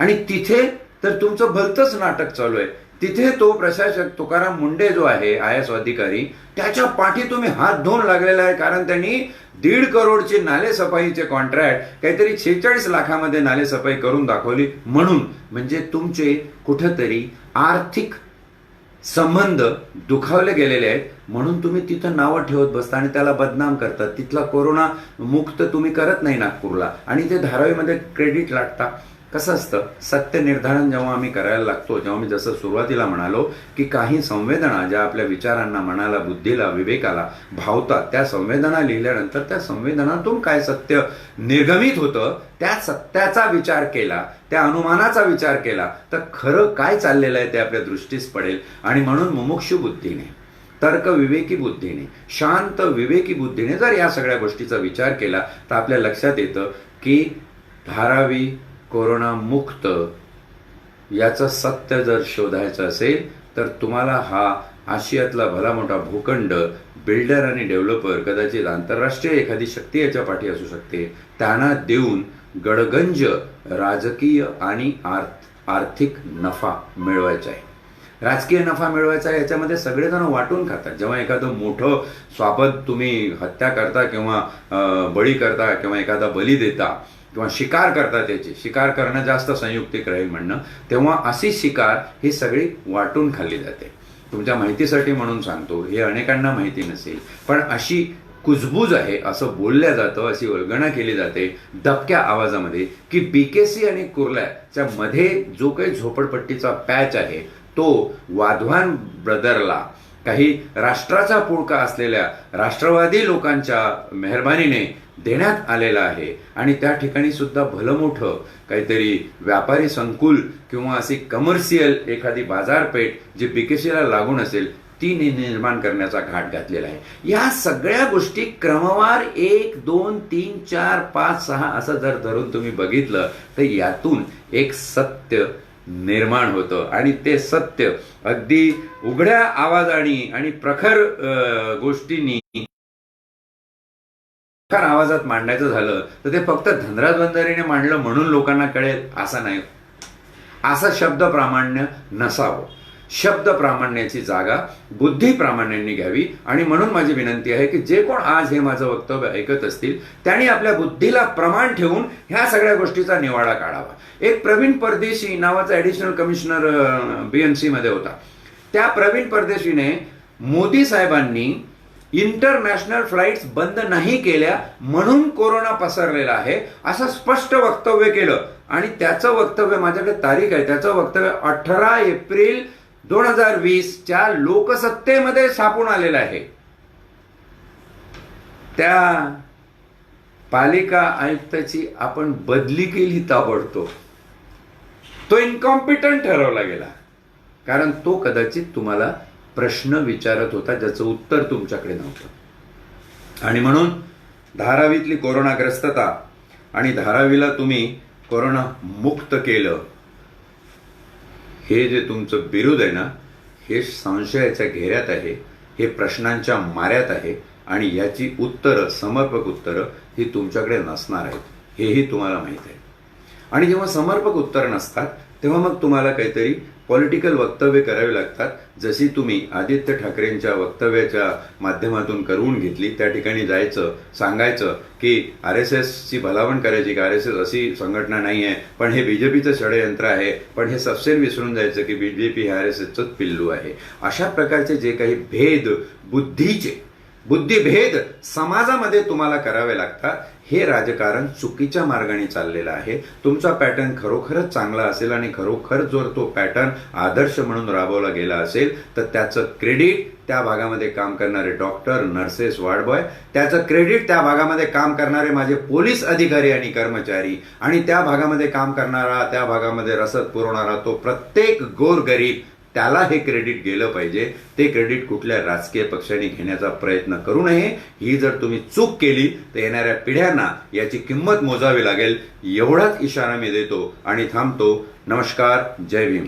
आणि तिथे तर तुमचं भलतंच नाटक चालू आहे. तिथे तो प्रशासक तुकाराम मुंडे जो आहे IAS अधिकारी, त्याच्या पाठी तुम्ही हात धुवून लागलेला आहे. कारण त्यांनी 1.5 करोडची नालेसफाईचे कॉन्ट्रॅक्ट काहीतरी 46 लाखामध्ये नालेसफाई करून दाखवली म्हणून. म्हणजे तुमचे कुठंतरी आर्थिक संबंध दुखावले गेलेले आहेत म्हणून तुम्ही तिथं नावं ठेवत बसता आणि त्याला बदनाम करतात. तिथला कोरोना मुक्त तुम्ही करत नाही नागपूरला आणि ते धारावीमध्ये क्रेडिट लाटता. कसं असतं, सत्य निर्धारण जेव्हा आम्ही करायला लागतो, जेव्हा मी जसं सुरुवातीला म्हणालो की काही संवेदना ज्या आपल्या विचारांना, मनाला, बुद्धीला, विवेकाला भावतात, त्या संवेदना लिहिल्यानंतर त्या संवेदनातून काय सत्य निर्गमित होतं, त्या सत्याचा विचार केला, त्या अनुमानाचा विचार केला तर खरं काय चाललेलं आहे ते आपल्या दृष्टीस पडेल. आणि म्हणून मुमुक्षु बुद्धीने, तर्क विवेकी बुद्धीने, शांत विवेकी बुद्धीने जर या सगळ्या गोष्टीचा विचार केला तर आपल्या लक्षात येतं की धारावी कोरोना मुक्त याचं सत्य जर शोधायचं असेल तर तुम्हाला हा आशियातला भला मोठा भूखंड, बिल्डर आणि डेव्हलपर, कदाचित आंतरराष्ट्रीय एखादी शक्ती याच्या पाठी असू शकते, त्यांना देऊन गडगंज राजकीय आणि आर्थिक नफा मिळवायचा आहे. राजकीय नफा मिळवायचा आहे, याच्यामध्ये सगळेजण वाटून खातात. जेव्हा एखादं मोठं स्वापद तुम्ही हत्या करता किंवा बळी करता किंवा एखादा बली देता किंवा शिकार करता, त्याची शिकार करणं जास्त संयुक्तिक राहील म्हणणं, तेव्हा अशी शिकार ही सगळी वाटून खाल्ली जाते. तुमच्या माहितीसाठी म्हणून सांगतो, हे अनेकांना माहिती नसेल, पण अशी कुजबूज आहे असं बोलल्या जातं, अशी वल्गना केली जाते दबक्या आवाजामध्ये की बीकेसी आणि कुर्ल्याच्या मध्ये जो काही झोपडपट्टीचा पॅच आहे तो वाधवान ब्रदरला काही राष्ट्राचा पुळका असलेल्या राष्ट्रवादी लोकांच्या मेहरबानीने देण्यात आलेला आहे. आणि त्या ठिकाणी सुद्धा भलं मोठं काहीतरी व्यापारी संकुल किंवा अशी कमर्शियल एखादी बाजारपेठ जी बीकेसीला लागून असेल ती निर्माण करण्याचा घाट घातलेला आहे. या सगळ्या गोष्टी क्रमवार 1, 2, 3, 4, 5, 6 असं जर धरून तुम्ही बघितलं तर यातून एक सत्य निर्माण होतं. आणि ते सत्य अगदी उघड्या आवाजाने आणि प्रखर गोष्टींनी आवाजात मांडायचं झालं तर ते फक्त धनराज बंधारेने मांडलं म्हणून लोकांना कळेल असं नाही. असं शब्द प्रामाण्य नसावं. शब्द प्रामाण्याची जागा बुद्धी प्रामाण्यांनी घ्यावी. आणि म्हणून माझी विनंती आहे की जे कोण आज हे माझं वक्तव्य ऐकत असतील त्यांनी आपल्या बुद्धीला प्रमाण ठेवून ह्या सगळ्या गोष्टीचा निवाडा काढावा. एक प्रवीण परदेशी नावाचा ऍडिशनल कमिशनर BMC मध्ये होता. त्या प्रवीण परदेशीने मोदी साहेबांनी इंटरनॅशनल फ्लाईट्स बंद नाही केल्या म्हणून कोरोना पसरलेला आहे असं स्पष्ट वक्तव्य केलं. आणि त्याचं वक्तव्य, माझ्याकडे तारीख आहे, त्याचं वक्तव्य 18 एप्रिल 2020च्या लोकसत्तेमध्ये छापून आलेलं आहे. त्या पालिका आयुक्ताची आपण बदली केली ताबडतोब. तो इनकॉम्पिटंट ठरवला गेला कारण तो कदाचित तुम्हाला प्रश्न विचारत होता ज्याचं उत्तर तुमच्याकडे नव्हतं. आणि म्हणून धारावीतली कोरोनाग्रस्तता आणि धारावीला तुम्ही कोरोना मुक्त केलं, हे जे तुमचं बिरुद आहे ना, हे संशयाच्या घेऱ्यात आहे, हे प्रश्नांच्या माऱ्यात आहे. आणि याची उत्तरं, समर्पक उत्तरं ही तुमच्याकडे नसणार आहेत, हेही तुम्हाला माहीत आहे. आणि जेव्हा समर्पक उत्तर नसतात तेव्हा मग तुम्हाला काहीतरी पॉलिटिकल वक्तव्य करावी लागतात, जशी तुम्ही आदित्य ठाकरेंच्या वक्तव्याच्या माध्यमातून करून घेतली. त्या ठिकाणी जायचं, सांगायचं की RSSची भलावण करायची की RSS अशी संघटना नाही आहे, पण हे बीजेपीचं षडयंत्र आहे. पण हे सपशेल विसरून जायचं की BJP हे RSSचंच पिल्लू आहे. अशा प्रकारचे जे काही भेद, बुद्धिभेद समाजामध्ये तुम्हाला करावे लागतात, हे राजकारण चुकीच्या मार्गाने चाललेलं आहे. तुमचा पॅटर्न खरोखरच चांगला असेल आणि खरोखर जर तो पॅटर्न आदर्श म्हणून राबवला गेला असेल तर त्याचं क्रेडिट त्या भागामध्ये काम करणारे डॉक्टर, नर्सेस, वार्डबॉय, त्याचं क्रेडिट त्या भागामध्ये काम करणारे माझे पोलीस अधिकारी आणि कर्मचारी, आणि त्या भागामध्ये काम करणारा, त्या भागामध्ये रसद पुरवणारा तो प्रत्येक गोरगरीब, त्याला हे क्रेडिट गेलं पाहिजे. ते क्रेडिट कुठल्या राजकीय पक्षांनी घेण्याचा प्रयत्न करू नये. ही जर तुम्ही चूक केली तर येणाऱ्या पिढ्यांना याची किंमत मोजावी लागेल. एवढाच इशारा मी देतो आणि थांबतो. नमस्कार. जय भीम.